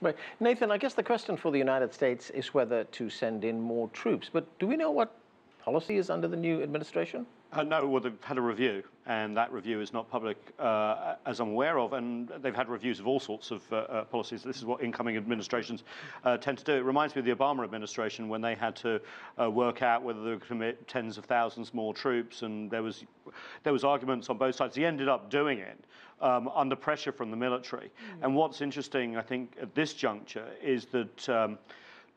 Right. Nathan, I guess the question for the United States is whether to send in more troops. But do we know what policy is under the new administration? No, well, they've had a review, and that review is not public, as I'm aware of, and they've had reviews of all sorts of policies. This is what incoming administrations tend to do. It reminds me of the Obama administration when they had to work out whether they would commit tens of thousands more troops, and there was arguments on both sides. He ended up doing it under pressure from the military. And what's interesting, I think, at this juncture is that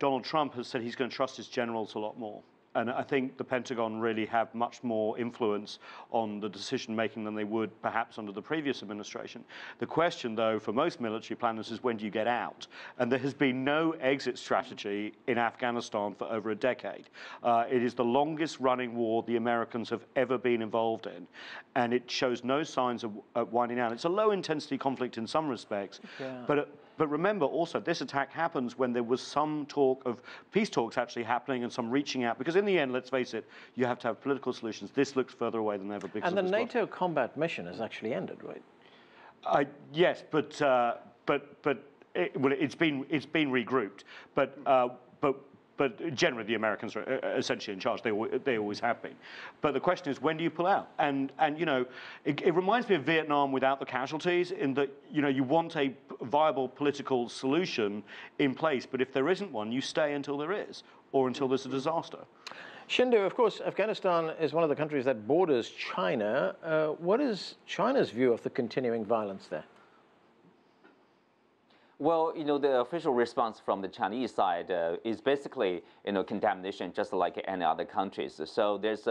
Donald Trump has said he's going to trust his generals a lot more. And I think the Pentagon really have much more influence on the decision-making than they would perhaps under the previous administration. The question, though, for most military planners is when do you get out? And there has been no exit strategy in Afghanistan for over a decade. It is the longest-running war the Americans have ever been involved in, and it shows no signs of winding down. It's a low-intensity conflict in some respects, but remember also, this attack happens when there was some talk of peace talks actually happening and some reaching out. Because in the end, let's face it, you have to have political solutions. This looks further away than ever. And the NATO combat mission has actually ended, right? Yes, but it's been regrouped. But generally, the Americans are essentially in charge. They always have been. But the question is, when do you pull out? And you know, it reminds me of Vietnam without the casualties, in that you want a viable political solution in place. But if there isn't one, you stay until there is, or until there's a disaster. Qinduo, of course, Afghanistan is one of the countries that borders China. What is China's view of the continuing violence there? Well, the official response from the Chinese side is basically, condemnation, just like any other countries. So there's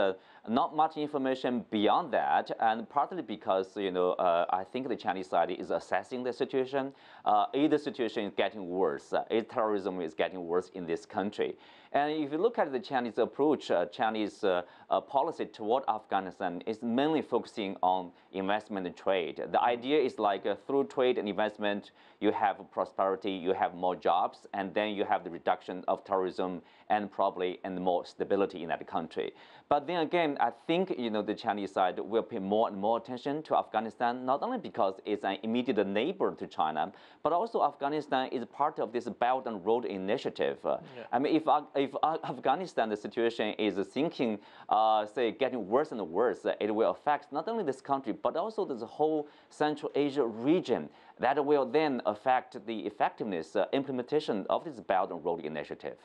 not much information beyond that, and partly because, I think the Chinese side is assessing the situation. The situation is getting worse. Terrorism is getting worse in this country. And if you look at the Chinese approach, Chinese policy toward Afghanistan is mainly focusing on investment and trade. The idea is like through trade and investment, you have prosperity, you have more jobs, and then you have the reduction of terrorism and more stability in that country. But then again, I think the Chinese side will pay more and more attention to Afghanistan, not only because it's an immediate neighbor to China, but also Afghanistan is part of this Belt and Road Initiative. I mean, if Afghanistan, the situation is sinking, getting worse and worse, it will affect not only this country, but also this whole Central Asia region. That will then affect the effectiveness, implementation of this Belt and Road Initiative.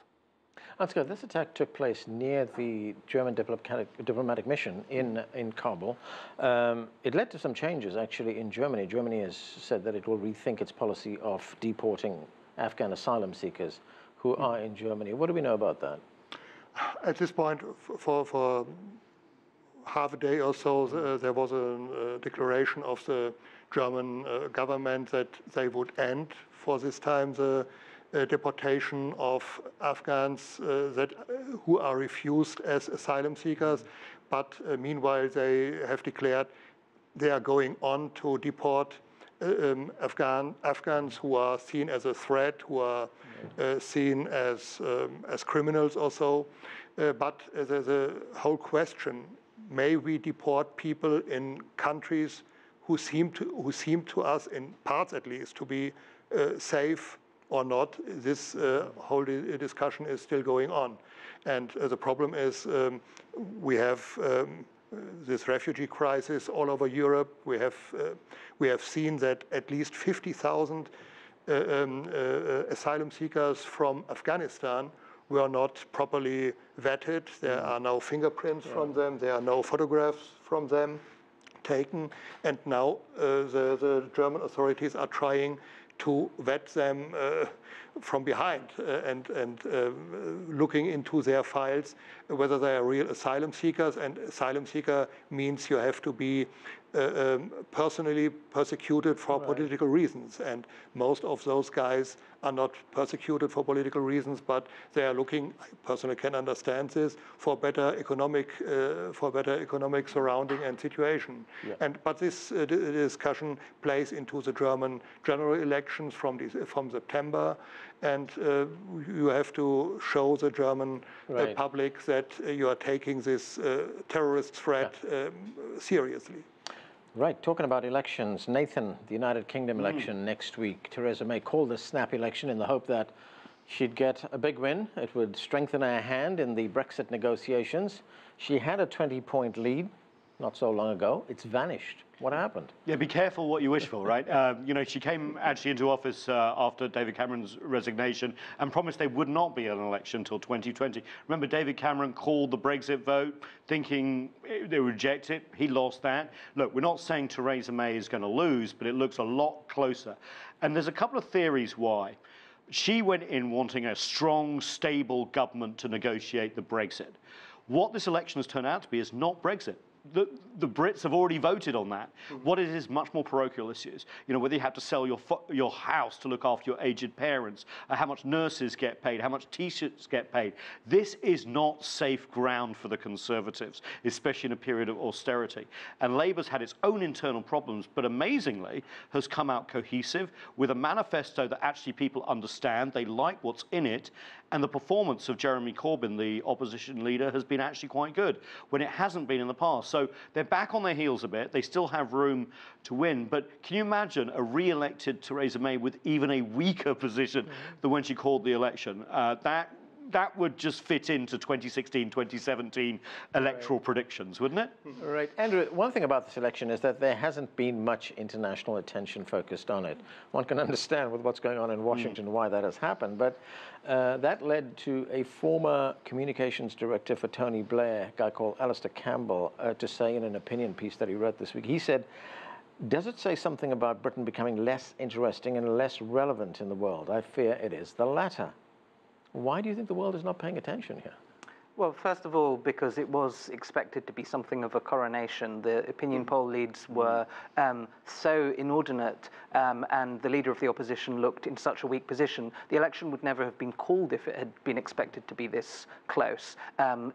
Ansgar, this attack took place near the German diplomatic mission in Kabul. It led to some changes, actually, in Germany. Germany has said that it will rethink its policy of deporting Afghan asylum seekers who are in Germany. What do we know about that? At this point, for half a day or so, there was a declaration of the German government that they would end for this time the deportation of Afghans who are refused as asylum seekers. But meanwhile, they have declared they are going on to deport Afghans who are seen as a threat, who are seen as criminals or so. But the whole question, may we deport people in countries who seem to us, in parts at least, to be safe or not? This whole discussion is still going on. And the problem is we have this refugee crisis all over Europe. We have seen that at least 50,000 asylum seekers from Afghanistan were not properly vetted. There are no fingerprints from them. There are no photographs from them taken. And now the German authorities are trying to vet them from behind and looking into their files, whether they are real asylum seekers. And asylum seeker means you have to be personally persecuted for political reasons. And most of those guys are not persecuted for political reasons, but they are looking, I personally can understand this, for better economic surrounding and situation. Yeah. But this discussion plays into the German general elections from September, and you have to show the German public that you are taking this terrorist threat seriously. Right, talking about elections, Nathan, the United Kingdom election next week. Theresa May called this snap election in the hope that she'd get a big win. It would strengthen her hand in the Brexit negotiations. She had a 20-point lead not so long ago. It's vanished. What happened? Yeah, be careful what you wish for, right? You know, she came actually into office after David Cameron's resignation and promised there would not be an election until 2020. Remember, David Cameron called the Brexit vote thinking they would reject it. He lost that. Look, we're not saying Theresa May is going to lose, but it looks a lot closer. And there's a couple of theories why. She went in wanting a strong, stable government to negotiate the Brexit. What this election has turned out to be is not Brexit. The Brits have already voted on that. What it is much more parochial issues. You know, whether you have to sell your house to look after your aged parents, how much nurses get paid, how much T-shirts get paid. This is not safe ground for the Conservatives, especially in a period of austerity. And Labour's had its own internal problems, but amazingly has come out cohesive with a manifesto that actually people understand, they like what's in it, and the performance of Jeremy Corbyn, the opposition leader, has been actually quite good when it hasn't been in the past. So they're back on their heels a bit. They still have room to win. But can you imagine a re-elected Theresa May with even a weaker position than when she called the election? That would just fit into 2016, 2017 electoral predictions, wouldn't it? Right. Andrew, one thing about this election is that there hasn't been much international attention focused on it. One can understand with what's going on in Washington why that has happened, but that led to a former communications director for Tony Blair, a guy called Alistair Campbell, to say in an opinion piece that he wrote this week, he said, does it say something about Britain becoming less interesting and less relevant in the world? I fear it is the latter. Why do you think the world is not paying attention here? Well, first of all, because it was expected to be something of a coronation. The opinion poll leads were so inordinate, and the leader of the opposition looked in such a weak position. The election would never have been called if it had been expected to be this close.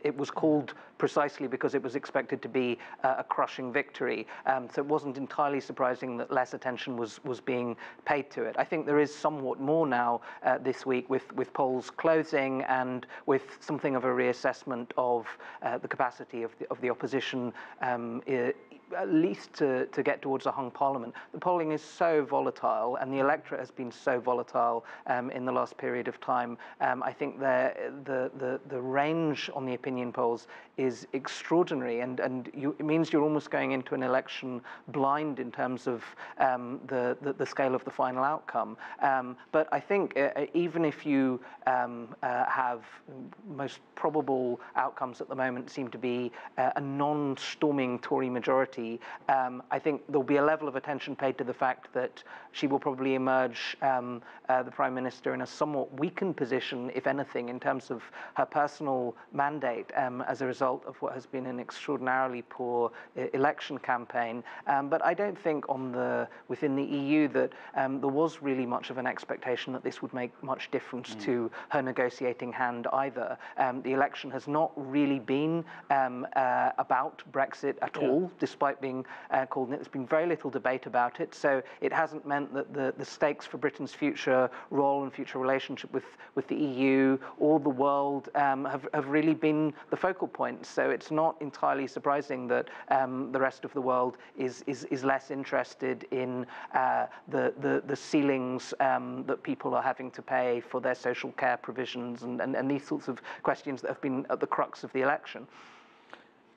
It was called precisely because it was expected to be a crushing victory. So it wasn't entirely surprising that less attention was being paid to it. I think there is somewhat more now this week with polls closing and with something of a reassessment of the capacity of the opposition, at least to get towards a hung parliament. The polling is so volatile, and the electorate has been so volatile in the last period of time. I think the range on the opinion polls is extraordinary, and it means you're almost going into an election blind in terms of the scale of the final outcome. But I think even if you have most probable outcomes at the moment seem to be a non-storming Tory majority, I think there'll be a level of attention paid to the fact that she will probably emerge, the Prime Minister, in a somewhat weakened position, if anything, in terms of her personal mandate as a result of what has been an extraordinarily poor election campaign. But I don't think within the EU that there was really much of an expectation that this would make much difference to her negotiating hand either. The election has not really been about Brexit at all, despite being called. There's been very little debate about it, so it hasn't meant that the stakes for Britain's future role and future relationship with the EU or the world have really been the focal point. So it's not entirely surprising that the rest of the world is less interested in the ceilings that people are having to pay for their social care provisions and these sorts of questions that have been at the crux of the election.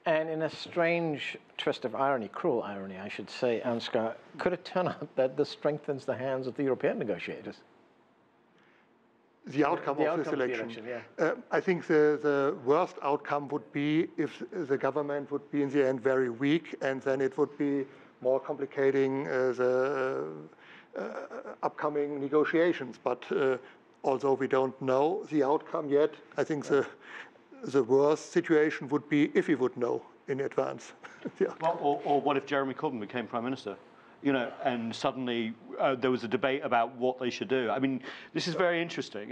And in a strange twist of irony, cruel irony, I should say, Ansgar, could it turn out that this strengthens the hands of the European negotiators? The outcome of this election. I think the worst outcome would be if the government would be in the end very weak, and then it would be more complicating the upcoming negotiations. But although we don't know the outcome yet, I think the worst situation would be if we would know in advance. Well, or what if Jeremy Corbyn became Prime Minister? You know, and suddenly there was a debate about what they should do. I mean, this is very interesting.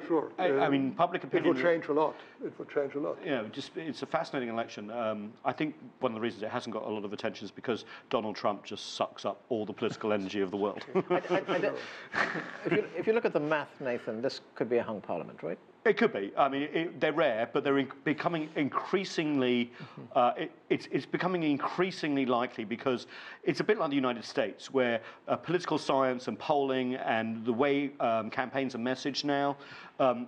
Sure. I mean, public opinion. It would change a lot. It would change a lot. Yeah, it's a fascinating election. I think one of the reasons it hasn't got a lot of attention is because Donald Trump just sucks up all the political energy of the world. If you look at the math, Nathan, this could be a hung parliament, right? It could be. I mean, they're rare, but they're becoming increasingly. It's becoming increasingly likely because it's a bit like the United States, where political science and polling and the way campaigns are messaged now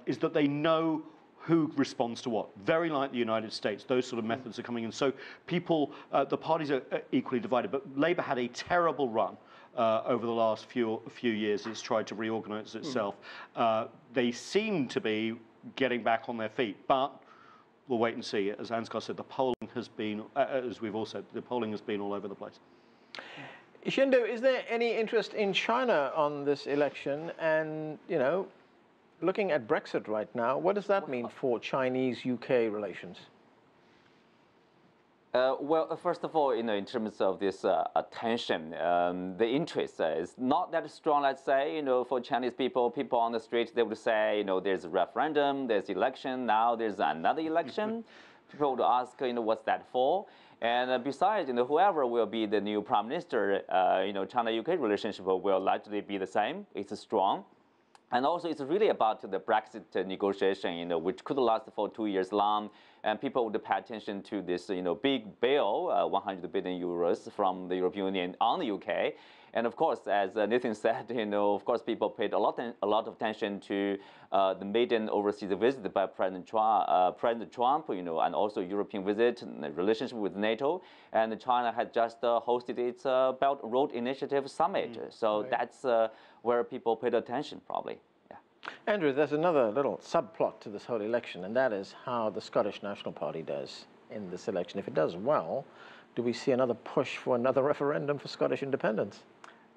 is that they know who responds to what. Very like the United States, those sort of methods are coming in. So people, the parties are equally divided. But Labour had a terrible run. Over the last few years, it's tried to reorganise itself. They seem to be getting back on their feet, but we'll wait and see. As Ansgar said, the polling has been, as we've all said, the polling has been all over the place. Qinduo, is there any interest in China on this election? And, you know, looking at Brexit right now, what does that mean for Chinese-UK relations? Well, first of all, in terms of this attention, the interest is not that strong. Let's say, for Chinese people on the street, they would say, there's a referendum, there's election, now there's another election. People would ask, what's that for? And besides, whoever will be the new prime minister, China-UK relationship will likely be the same. It's strong. And also, it's really about the Brexit negotiation, which could last for 2 years long. And people would pay attention to this, big bill, 100 billion euros from the European Union on the UK. And of course, as Nathan said, of course, people paid a lot of attention to the maiden overseas visit by President Trump, and also European visit, and the relationship with NATO. And China had just hosted its Belt and Road Initiative Summit. So right. That's where people paid attention, probably. Andrew, there's another little subplot to this whole election, and that is how the Scottish National Party does in this election. If it does well, do we see another push for another referendum for Scottish independence?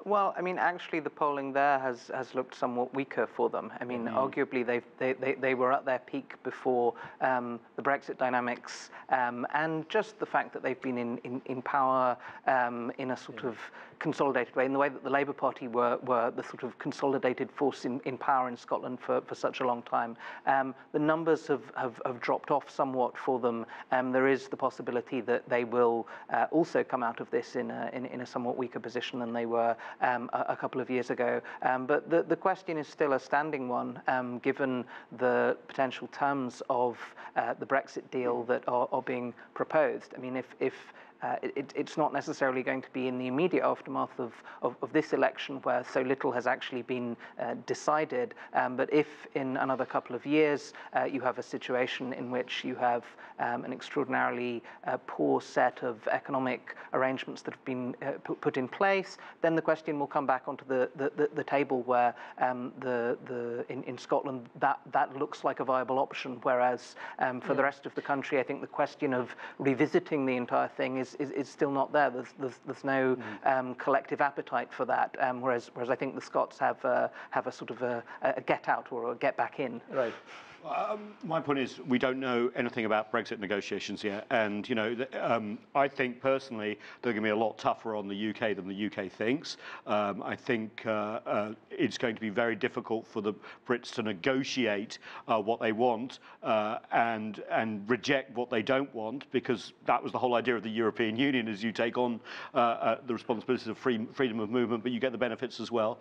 Well, I mean, actually, the polling there has looked somewhat weaker for them. I mean, arguably, they were at their peak before the Brexit dynamics, and just the fact that they've been in power in a sort of consolidated way, in the way that the Labour Party were the sort of consolidated force in power in Scotland for such a long time. The numbers have dropped off somewhat for them. There is the possibility that they will also come out of this in a somewhat weaker position than they were a couple of years ago. But the question is still a standing one, given the potential terms of the Brexit deal that are being proposed. I mean, if it's not necessarily going to be in the immediate aftermath of this election where so little has actually been decided. But if in another couple of years you have a situation in which you have an extraordinarily poor set of economic arrangements that have been put in place, then the question will come back onto the table where in Scotland that looks like a viable option, whereas for the rest of the country, I think the question of revisiting the entire thing is still not there. There's no collective appetite for that. Whereas I think the Scots have a sort of a get out or a get back in. Right. My point is we don't know anything about Brexit negotiations yet, and I think personally they're going to be a lot tougher on the UK than the UK thinks. I think it's going to be very difficult for the Brits to negotiate what they want and reject what they don't want, because that was the whole idea of the European Union: is you take on the responsibilities of freedom of movement, but you get the benefits as well.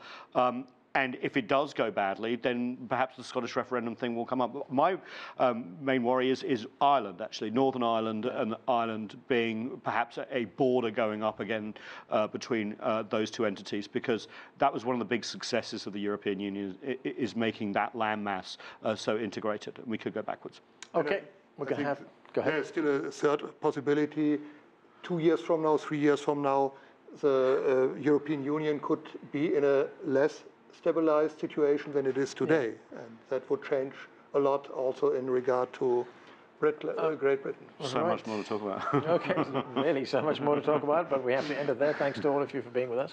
And if it does go badly, then perhaps the Scottish referendum thing will come up. My main worry is Ireland, actually, Northern Ireland, and Ireland being perhaps a border going up again between those two entities, because that was one of the big successes of the European Union, is making that landmass so integrated, and we could go backwards. Okay, we're going to have... Go ahead. There's still a third possibility. 2 years from now, 3 years from now, the European Union could be in a less stabilized situation than it is today, and that would change a lot also in regard to Great Britain. So much more to talk about. Okay, really so much more to talk about, but we have to end it there. Thanks to all of you for being with us.